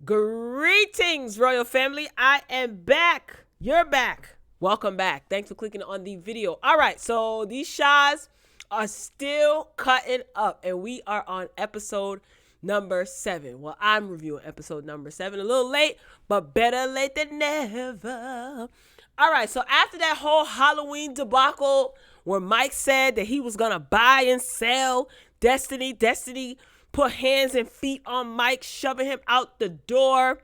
Greetings, royal family. I am back. You're back. Welcome back. Thanks for clicking on the video. All right, so these Shahs are still cutting up, and we are on episode number 7. Well, I'm reviewing episode number 7. A little late, but better late than never. All right, so after that whole Halloween debacle where Mike said that he was going to buy and sell Destiney put hands and feet on Mike, shoving him out the door.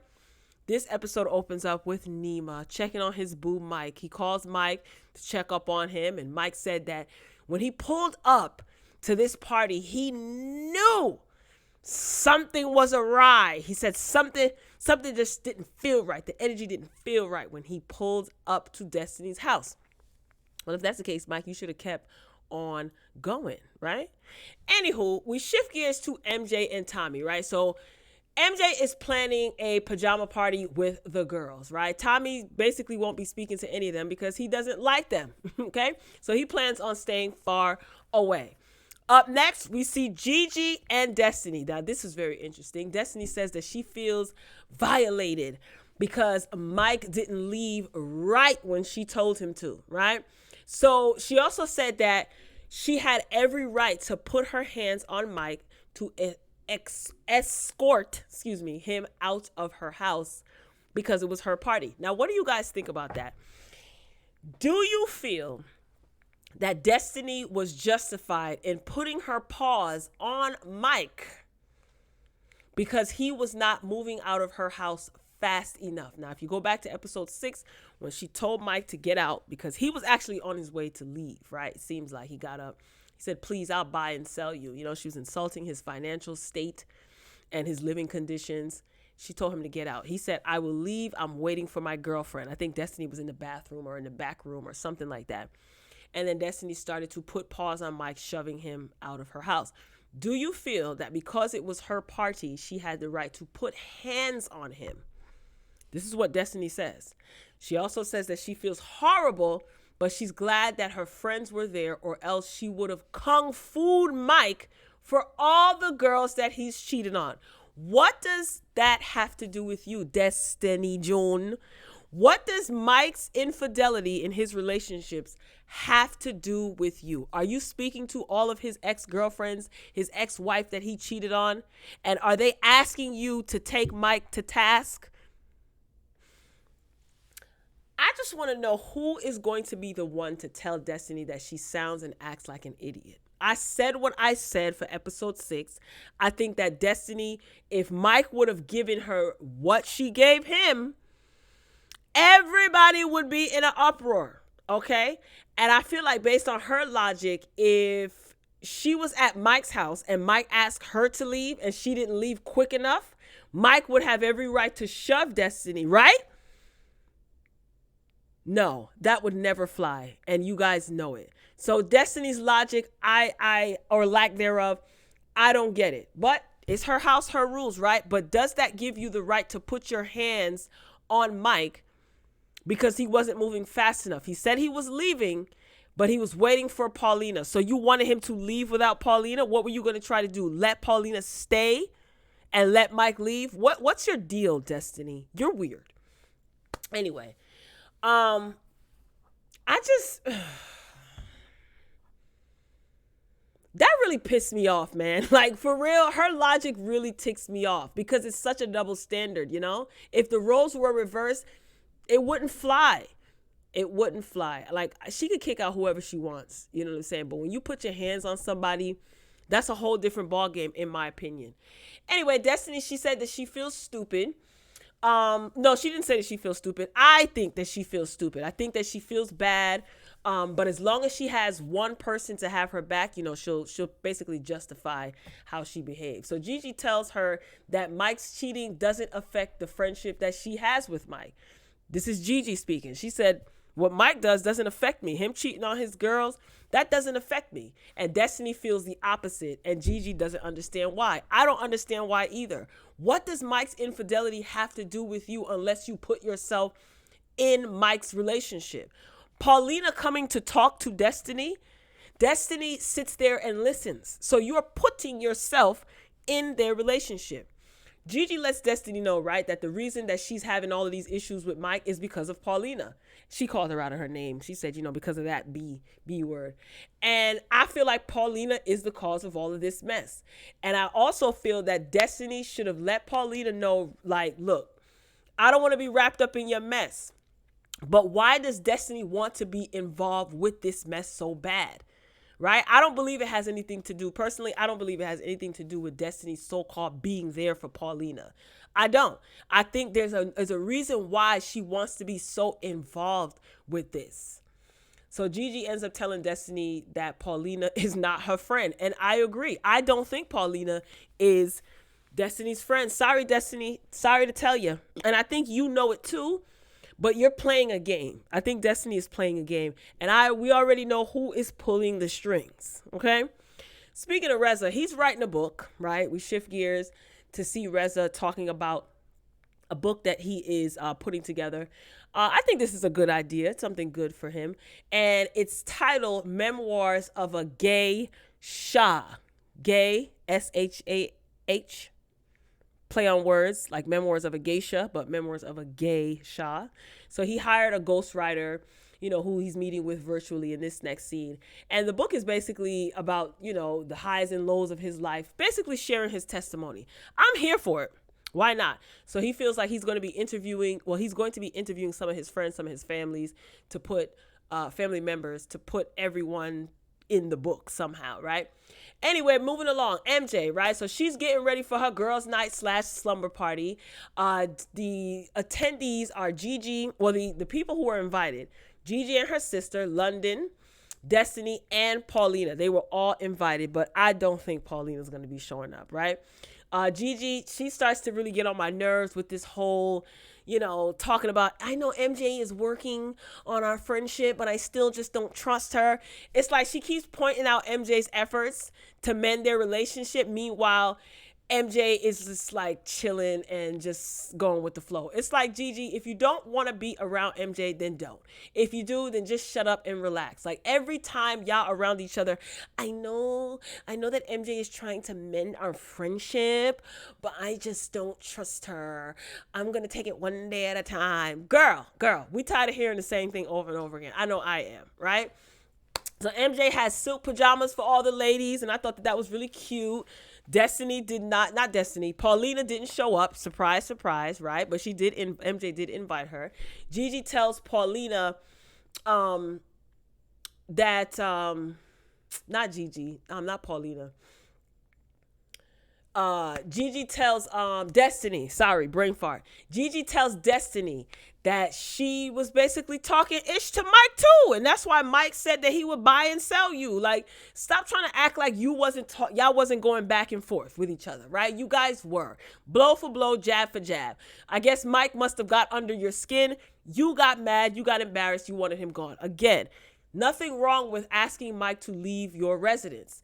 This episode opens up with Nema checking on his boo Mike. He calls Mike to check up on him, and Mike said that when he pulled up to this party, he knew something was awry. He said something just didn't feel right. The energy didn't feel right when he pulled up to Destiney's house. Well, if that's the case, Mike, you should have kept on going, right? Anywho, we shift gears to MJ and Tommy, right? So MJ is planning a pajama party with the girls, right? Tommy basically won't be speaking to any of them because he doesn't like them, okay? So he plans on staying far away. Up next, we see Gigi and Destiney. Now, this is very interesting. Destiney says that she feels violated because Mike didn't leave right when she told him to, right? So she also said that she had every right to put her hands on Mike to escort him out of her house because it was her party. Now, what do you guys think about that? Do you feel that Destiney was justified in putting her paws on Mike because he was not moving out of her house fast enough? Now, if you go back to episode 6, when she told Mike to get out because he was actually on his way to leave, right? It seems like he got up. He said, please, I'll buy and sell you. You know, she was insulting his financial state and his living conditions. She told him to get out. He said, I will leave. I'm waiting for my girlfriend. I think Destiney was in the bathroom or in the back room or something like that. And then Destiney started to put paws on Mike, shoving him out of her house. Do you feel that because it was her party, she had the right to put hands on him? This is what Destiney says. She also says that she feels horrible, but she's glad that her friends were there, or else she would have kung fu'd Mike for all the girls that he's cheated on. What does that have to do with you, Destiney June? What does Mike's infidelity in his relationships have to do with you? Are you speaking to all of his ex-girlfriends, his ex-wife that he cheated on? And are they asking you to take Mike to task? I just want to know who is going to be the one to tell Destiney that she sounds and acts like an idiot. I said what I said for episode 6. I think that Destiney, if Mike would have given her what she gave him, everybody would be in an uproar, okay? And I feel like based on her logic, if she was at Mike's house and Mike asked her to leave and she didn't leave quick enough, Mike would have every right to shove Destiney, right? No, that would never fly, and you guys know it. So Destiney's logic, or lack thereof, I don't get it. But it's her house, her rules, right? But does that give you the right to put your hands on Mike because he wasn't moving fast enough? He said he was leaving, but he was waiting for Paulina. So you wanted him to leave without Paulina? What were you going to try to do? Let Paulina stay and let Mike leave? What's your deal, Destiney? You're weird. Anyway. That really pissed me off, man. Like, for real, her logic really ticks me off because it's such a double standard, you know? If the roles were reversed, it wouldn't fly. It wouldn't fly. Like, she could kick out whoever she wants, you know what I'm saying? But when you put your hands on somebody, that's a whole different ballgame, in my opinion. Anyway, Destiney, she said that she feels stupid. No, she didn't say that she feels stupid. I think that she feels stupid. I think that she feels bad. But as long as she has one person to have her back, you know, she'll basically justify how she behaves. So Gigi tells her that Mike's cheating doesn't affect the friendship that she has with Mike. This is Gigi speaking. She said, what Mike does doesn't affect me. Him cheating on his girls, that doesn't affect me. And Destiney feels the opposite, and Gigi doesn't understand why. I don't understand why either. What does Mike's infidelity have to do with you unless you put yourself in Mike's relationship? Paulina coming to talk to Destiney, Destiney sits there and listens. So you are putting yourself in their relationship. Gigi lets Destiney know, right, that the reason that she's having all of these issues with Mike is because of Paulina. She called her out of her name. She said, because of that B word. And I feel like Paulina is the cause of all of this mess. And I also feel that Destiney should have let Paulina know, like, look, I don't want to be wrapped up in your mess. But why does Destiney want to be involved with this mess so bad? Right? I don't believe it has anything to do, personally, I don't believe it has anything to do with Destiney's so-called being there for Paulina. I don't. I think there's a reason why she wants to be so involved with this. So Gigi ends up telling Destiney that Paulina is not her friend. And I agree. I don't think Paulina is Destiney's friend. Sorry, Destiney. Sorry to tell you. And I think you know it too. But you're playing a game. I think Destiney is playing a game. And we already know who is pulling the strings. Okay? Speaking of Reza, he's writing a book, right? We shift gears to see Reza talking about a book that he is putting together. I think this is a good idea. It's something good for him. And it's titled Memoirs of a Gay Shah. Gay, S-H-A-H. Play on words, like memoirs of a geisha, but memoirs of a gay Shah. So he hired a ghostwriter, who he's meeting with virtually in this next scene. And the book is basically about, the highs and lows of his life, basically sharing his testimony. I'm here for it. Why not? So he feels like he's going to be interviewing some of his friends, some of his families, to put family members, to put everyone in the book somehow, right? Anyway, moving along, MJ, right? So she's getting ready for her girls' night / slumber party. The attendees are Gigi, the people who were invited, Gigi and her sister, London, Destiney, and Paulina. They were all invited, but I don't think Paulina's going to be showing up, right? Gigi, she starts to really get on my nerves with this whole, talking about, I know MJ is working on our friendship, but I still just don't trust her. It's like she keeps pointing out MJ's efforts to mend their relationship. Meanwhile, MJ is just like chilling and just going with the flow. It's like, Gigi, if you don't want to be around MJ, then don't. If you do, then just shut up and relax. Like every time y'all around each other, I know that MJ is trying to mend our friendship, but I just don't trust her. I'm going to take it one day at a time. Girl, we tired of hearing the same thing over and over again. I know I am, right? So MJ has silk pajamas for all the ladies, and I thought that was really cute. Paulina didn't show up. Surprise, surprise, right? But MJ did invite her. Gigi tells Paulina not Paulina. Gigi tells Destiney, sorry, brain fart. Gigi tells Destiney that she was basically talking ish to Mike too, and that's why Mike said that he would buy and sell you. Like, stop trying to act like y'all wasn't going back and forth with each other, right? You guys were. Blow for blow, jab for jab. I guess Mike must have got under your skin. You got mad, you got embarrassed, you wanted him gone. Again, nothing wrong with asking Mike to leave your residence.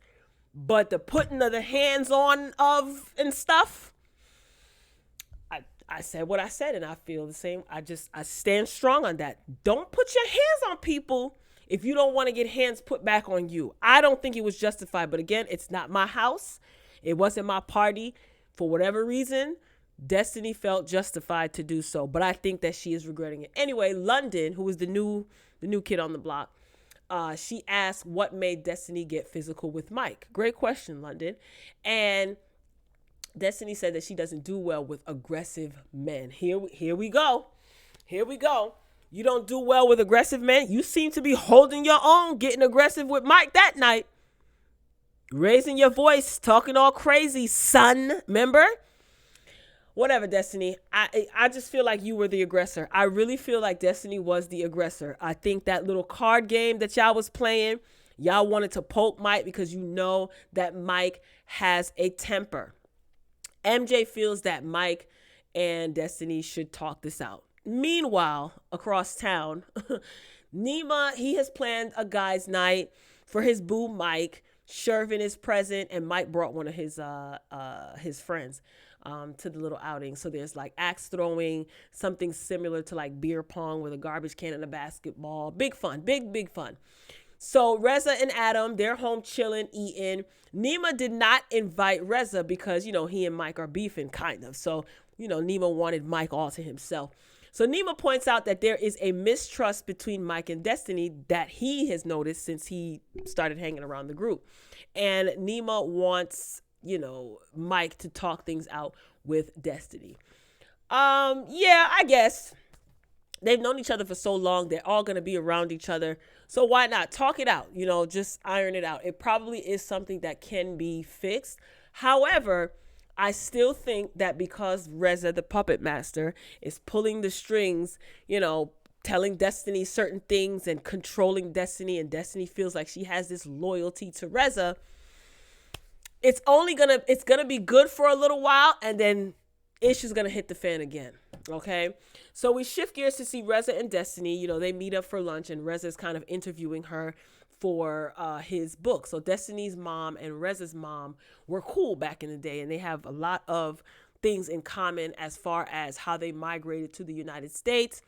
But the putting of the hands on of and stuff, I said what I said, and I feel the same. I stand strong on that. Don't put your hands on people if you don't want to get hands put back on you. I don't think it was justified. But again, it's not my house. It wasn't my party. For whatever reason, Destiney felt justified to do so. But I think that she is regretting it. Anyway, London, who was the new kid on the block, she asked what made Destiney get physical with Mike. Great question, London. And Destiney said that she doesn't do well with aggressive men. Here we go. You don't do well with aggressive men. You seem to be holding your own, getting aggressive with Mike that night. Raising your voice, talking all crazy, son. Remember? Whatever, Destiney. I just feel like you were the aggressor. I really feel like Destiney was the aggressor. I think that little card game that y'all was playing, y'all wanted to poke Mike because you know that Mike has a temper. MJ feels that Mike and Destiney should talk this out. Meanwhile, across town, Nema, he has planned a guys' night for his boo Mike. Shervin is present, and Mike brought one of his friends to the little outing. So there's like axe throwing, something similar to like beer pong with a garbage can and a basketball. Big fun, big fun. So Reza and Adam, they're home chilling, eating. Nema did not invite Reza because, he and Mike are beefing, kind of. So, Nema wanted Mike all to himself. So Nema points out that there is a mistrust between Mike and Destiney that he has noticed since he started hanging around the group. And Nema wants, Mike to talk things out with Destiney. Yeah, I guess. They've known each other for so long. They're all going to be around each other. So why not talk it out? Just iron it out. It probably is something that can be fixed. However, I still think that because Reza, the puppet master, is pulling the strings, telling Destiney certain things and controlling Destiney, and Destiney feels like she has this loyalty to Reza, it's gonna be good for a little while, and then issue's gonna hit the fan again. Okay, so we shift gears to see Reza and Destiney. They meet up for lunch, and Reza's kind of interviewing her for his book. So Destiney's mom and Reza's mom were cool back in the day, and they have a lot of things in common as far as how they migrated to the United States,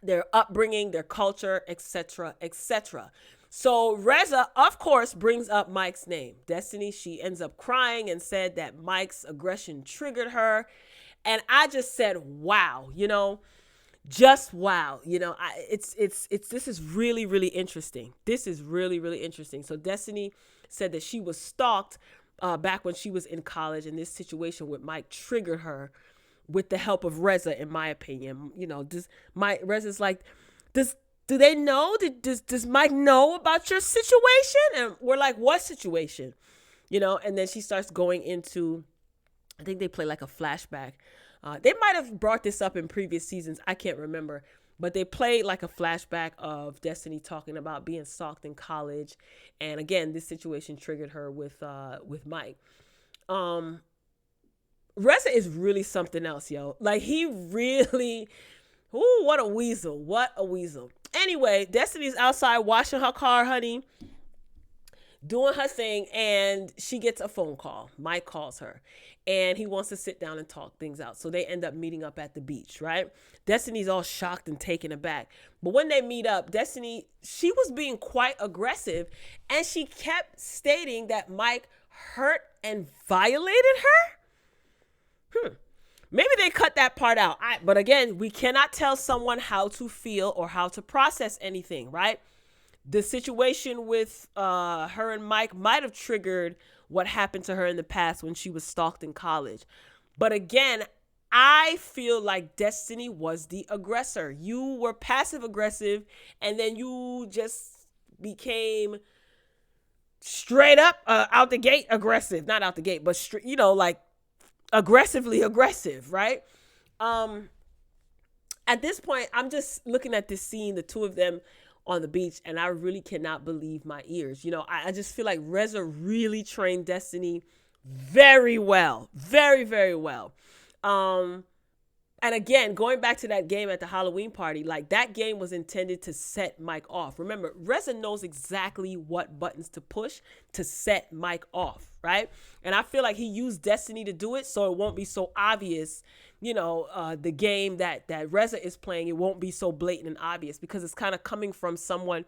their upbringing, their culture, etc., etc. So Reza, of course, brings up Mike's name. Destiney, she ends up crying and said that Mike's aggression triggered her. And I just said, wow, just wow. This is really, really interesting. This is really, really interesting. So Destiney said that she was stalked back when she was in college, and this situation with Mike triggered her with the help of Reza, in my opinion. Reza's like, do they know? Does Mike know about your situation? And we're like, what situation? And then she starts going into, I think they play like a flashback. They might have brought this up in previous seasons. I can't remember. But they played like a flashback of Destiney talking about being stalked in college. And again, this situation triggered her with Mike. Reza is really something else, yo. Like, he really, ooh, what a weasel. What a weasel. Anyway, Destiny's outside washing her car, honey, doing her thing, and she gets a phone call. Mike calls her, and he wants to sit down and talk things out. So they end up meeting up at the beach, right? Destiny's all shocked and taken aback. But when they meet up, Destiney, she was being quite aggressive, and she kept stating that Mike hurt and violated her. Maybe they cut that part out. But again, we cannot tell someone how to feel or how to process anything, right? The situation with her and Mike might have triggered what happened to her in the past when she was stalked in college. But again, I feel like Destiney was the aggressor. You were passive aggressive, and then you just became straight up out the gate aggressive. Not out the gate, but like aggressively aggressive, right? At this point, I'm just looking at this scene, the two of them on the beach, and I really cannot believe my ears. I just feel like Reza really trained Destiney very well. Very, very well. And again, going back to that game at the Halloween party, like, that game was intended to set Mike off. Remember, Reza knows exactly what buttons to push to set Mike off, right? And I feel like he used Destiney to do it, so it won't be so obvious, the game that Reza is playing, it won't be so blatant and obvious, because it's kind of coming from someone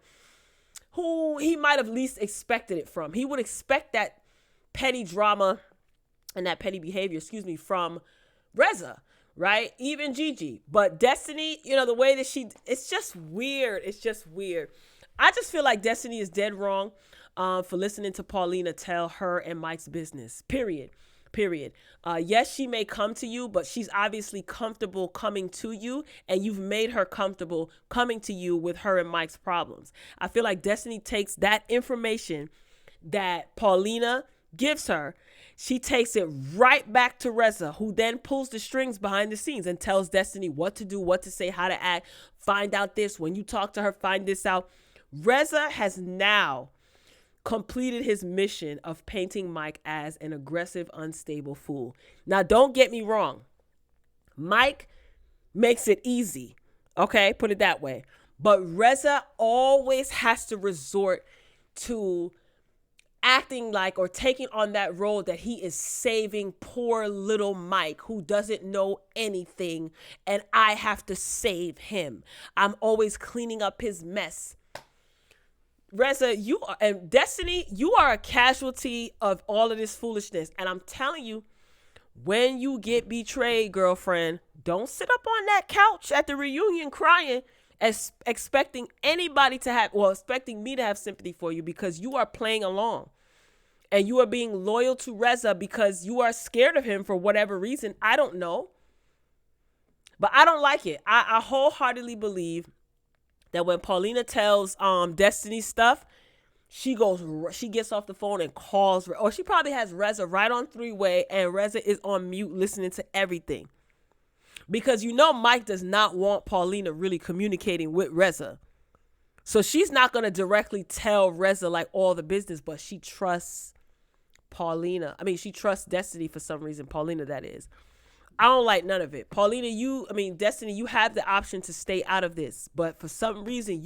who he might have least expected it from. He would expect that petty drama and that petty behavior, from Reza, right? Even Gigi. But Destiney, the way that it's just weird. It's just weird. I just feel like Destiney is dead wrong for listening to Paulina tell her and Mike's business. Period. Yes, she may come to you, but she's obviously comfortable coming to you, and you've made her comfortable coming to you with her and Mike's problems. I feel like Destiney takes that information that Paulina gives her, she takes it right back to Reza, who then pulls the strings behind the scenes and tells Destiney what to do, what to say, how to act, find out this. When you talk to her, find this out. Reza has now completed his mission of painting Mike as an aggressive, unstable fool. Now, don't get me wrong. Mike makes it easy. Okay, put it that way. But Reza always has to resort to acting like, or taking on that role that he is saving poor little Mike, who doesn't know anything, and I have to save him. I'm always cleaning up his mess. Reza, you are, and Destiney, you are a casualty of all of this foolishness. And I'm telling you, when you get betrayed, girlfriend, don't sit up on that couch at the reunion crying, expecting anybody to have, well, expecting me to have sympathy for you, because you are playing along. And you are being loyal to Reza because you are scared of him for whatever reason. I don't know. But I don't like it. I wholeheartedly believe that when Paulina tells Destiney stuff, she gets off the phone and calls, or she probably has Reza right on three-way, and Reza is on mute listening to everything. Because Mike does not want Paulina really communicating with Reza. So she's not going to directly tell Reza like all the business, but she trusts Paulina. I mean, she trusts Destiney for some reason. Paulina, that is. I don't like none of it. Paulina, Destiney, you have the option to stay out of this. But for some reason,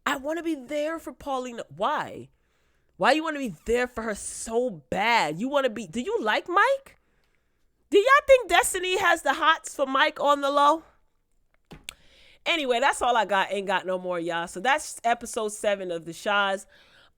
I want to be there for Paulina. Why? Why you want to be there for her so bad? Do you like Mike? Do y'all think Destiney has the hots for Mike on the low? Anyway, that's all I got. Ain't got no more, y'all. So that's episode 7 of the Shahs.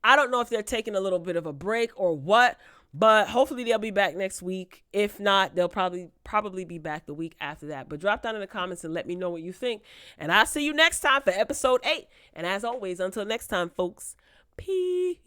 I don't know if they're taking a little bit of a break or what, but hopefully they'll be back next week. If not, they'll probably be back the week after that. But drop down in the comments and let me know what you think. And I'll see you next time for episode 8. And as always, until next time, folks, peace.